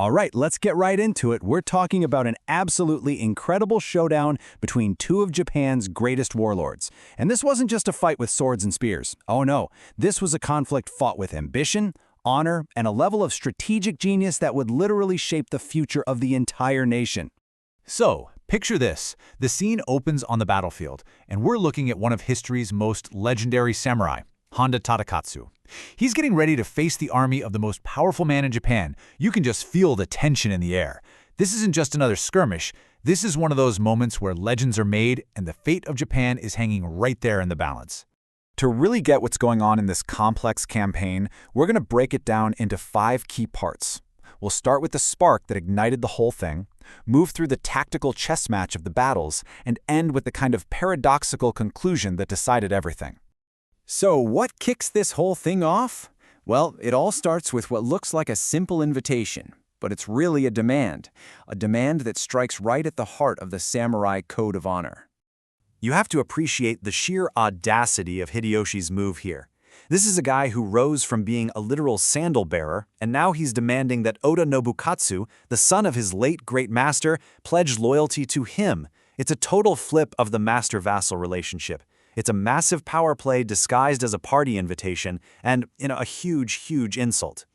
All right, let's get right into it. We're talking about an absolutely incredible showdown between two of Japan's greatest warlords. And this wasn't just a fight with swords and spears. Oh no, this was a conflict fought with ambition, honor, and a level of strategic genius that would literally shape the future of the entire nation. So, picture this. The scene opens on the battlefield, and we're looking at one of history's most legendary samurai, Honda Tadakatsu. He's getting ready to face the army of the most powerful man in Japan. You can just feel the tension in the air. This isn't just another skirmish. This is one of those moments where legends are made and the fate of Japan is hanging right there in the balance. To really get what's going on in this complex campaign, we're going to break it down into 5 key parts. We'll start with the spark that ignited the whole thing, move through the tactical chess match of the battles, and end with the kind of paradoxical conclusion that decided everything. So what kicks this whole thing off? Well, it all starts with what looks like a simple invitation, but it's really a demand that strikes right at the heart of the samurai code of honor. You have to appreciate the sheer audacity of Hideyoshi's move here. This is a guy who rose from being a literal sandal bearer, and now he's demanding that Oda Nobunaga, the son of his late great master, pledge loyalty to him. It's a total flip of the master-vassal relationship. It's a massive power play disguised as a party invitation, and, a huge insult.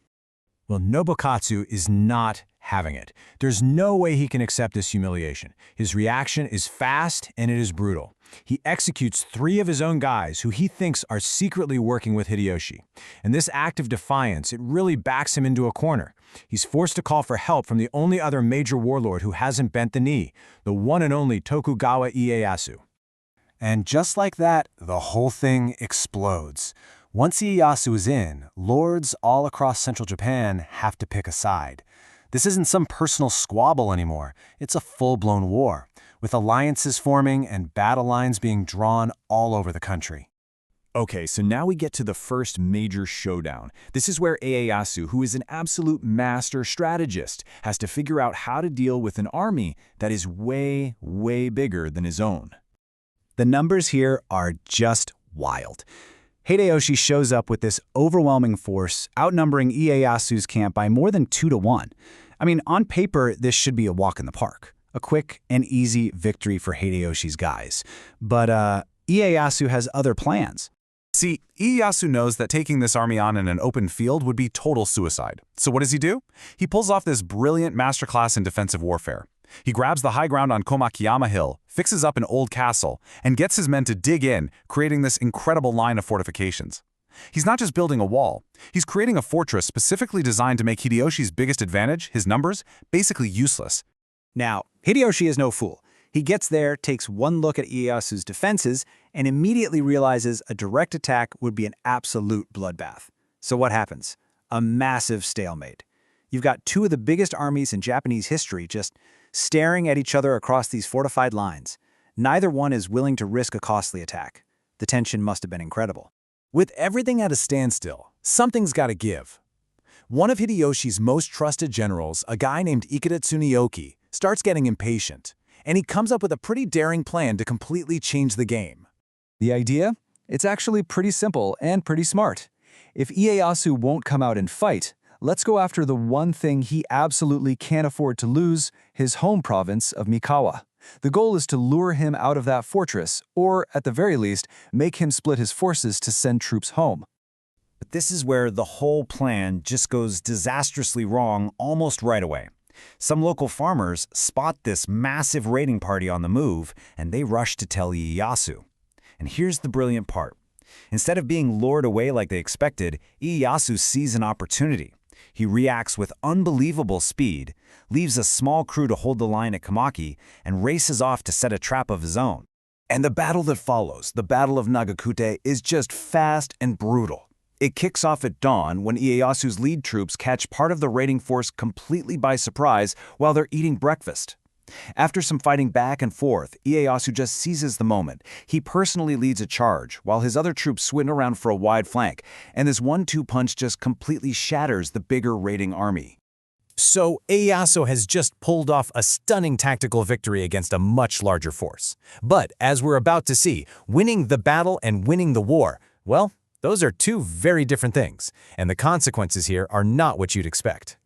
Well, Nobukatsu is not having it. There's no way he can accept this humiliation. His reaction is fast and it is brutal. He executes 3 of his own guys who he thinks are secretly working with Hideyoshi. And this act of defiance, it really backs him into a corner. He's forced to call for help from the only other major warlord who hasn't bent the knee, the one and only Tokugawa Ieyasu. And just like that, the whole thing explodes. Once Ieyasu is in, lords all across central Japan have to pick a side. This isn't some personal squabble anymore. It's a full-blown war, with alliances forming and battle lines being drawn all over the country. Okay, so now we get to the first major showdown. This is where Ieyasu, who is an absolute master strategist, has to figure out how to deal with an army that is way bigger than his own. The numbers here are just wild. Hideyoshi shows up with this overwhelming force, outnumbering Ieyasu's camp by more than 2 to 1. I mean, on paper, this should be a walk in the park. A quick and easy victory for Hideyoshi's guys. But Ieyasu has other plans. See, Ieyasu knows that taking this army on in an open field would be total suicide. So what does he do? He pulls off this brilliant masterclass in defensive warfare. He grabs the high ground on Komakiyama Hill, fixes up an old castle, and gets his men to dig in, creating this incredible line of fortifications. He's not just building a wall, he's creating a fortress specifically designed to make Hideyoshi's biggest advantage, his numbers, basically useless. Now, Hideyoshi is no fool. He gets there, takes one look at Ieyasu's defenses, and immediately realizes a direct attack would be an absolute bloodbath. So what happens? A massive stalemate. You've got 2 of the biggest armies in Japanese history just staring at each other across these fortified lines. Neither one is willing to risk a costly attack. The tension must have been incredible. With everything at a standstill, something's got to give. One of Hideyoshi's most trusted generals, a guy named Ikeda Tsuneyoki, starts getting impatient, and he comes up with a pretty daring plan to completely change the game. The idea? It's actually pretty simple and pretty smart. If Ieyasu won't come out and fight, let's go after the one thing he absolutely can't afford to lose, his home province of Mikawa. The goal is to lure him out of that fortress, or, at the very least, make him split his forces to send troops home. But this is where the whole plan just goes disastrously wrong almost right away. Some local farmers spot this massive raiding party on the move, and they rush to tell Ieyasu. And here's the brilliant part. Instead of being lured away like they expected, Ieyasu sees an opportunity. He reacts with unbelievable speed, leaves a small crew to hold the line at Kamaki, and races off to set a trap of his own. And the battle that follows, the Battle of Nagakute, is just fast and brutal. It kicks off at dawn when Ieyasu's lead troops catch part of the raiding force completely by surprise while they're eating breakfast. After some fighting back and forth, Ieyasu just seizes the moment. He personally leads a charge, while his other troops swing around for a wide flank, and this 1-2 punch just completely shatters the bigger raiding army. So Ieyasu has just pulled off a stunning tactical victory against a much larger force. But as we're about to see, winning the battle and winning the war, well, those are 2 very different things, and the consequences here are not what you'd expect.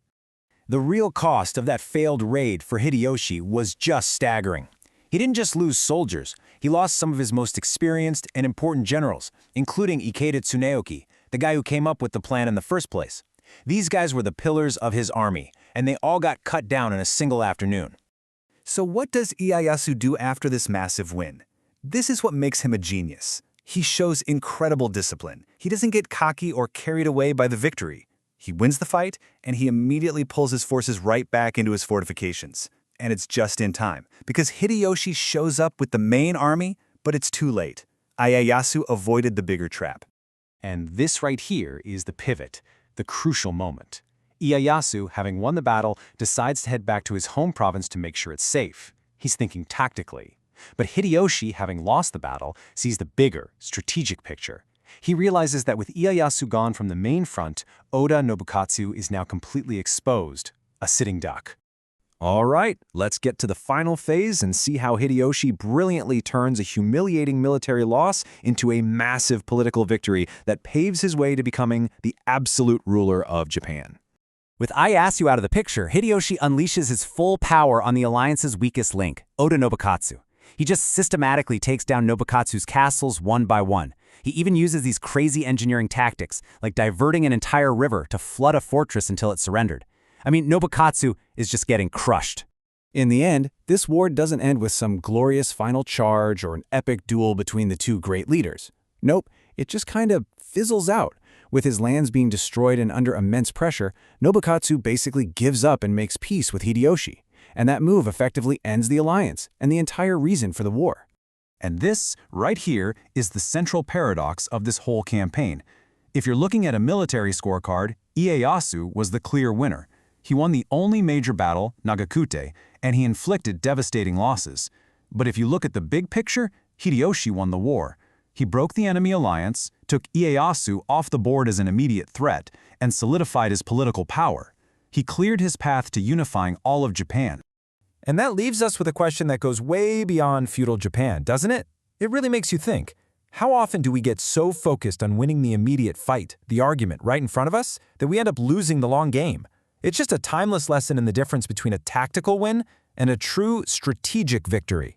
The real cost of that failed raid for Hideyoshi was just staggering. He didn't just lose soldiers, he lost some of his most experienced and important generals, including Ikeda Tsuneoki, the guy who came up with the plan in the first place. These guys were the pillars of his army, and they all got cut down in a single afternoon. So what does Ieyasu do after this massive win? This is what makes him a genius. He shows incredible discipline. He doesn't get cocky or carried away by the victory. He wins the fight, and he immediately pulls his forces right back into his fortifications. And it's just in time, because Hideyoshi shows up with the main army, but it's too late. Ieyasu avoided the bigger trap. And this right here is the pivot, the crucial moment. Ieyasu, having won the battle, decides to head back to his home province to make sure it's safe. He's thinking tactically. But Hideyoshi, having lost the battle, sees the bigger, strategic picture. He realizes that with Ieyasu gone from the main front, Oda Nobunaga is now completely exposed, a sitting duck. All right, let's get to the final phase and see how Hideyoshi brilliantly turns a humiliating military loss into a massive political victory that paves his way to becoming the absolute ruler of Japan. With Ieyasu out of the picture, Hideyoshi unleashes his full power on the alliance's weakest link, Oda Nobunaga. He just systematically takes down Nobukatsu's castles one by one. He even uses these crazy engineering tactics, like diverting an entire river to flood a fortress until it surrendered. I mean, Nobukatsu is just getting crushed. In the end, this war doesn't end with some glorious final charge or an epic duel between the two great leaders. Nope, it just kind of fizzles out. With his lands being destroyed and under immense pressure, Nobukatsu basically gives up and makes peace with Hideyoshi. And that move effectively ends the alliance and the entire reason for the war. And this, right here, is the central paradox of this whole campaign. If you're looking at a military scorecard, Ieyasu was the clear winner. He won the only major battle, Nagakute, and he inflicted devastating losses. But if you look at the big picture, Hideyoshi won the war. He broke the enemy alliance, took Ieyasu off the board as an immediate threat, and solidified his political power. He cleared his path to unifying all of Japan. And that leaves us with a question that goes way beyond feudal Japan, doesn't it? It really makes you think. How often do we get so focused on winning the immediate fight, the argument right in front of us, that we end up losing the long game? It's just a timeless lesson in the difference between a tactical win and a true strategic victory.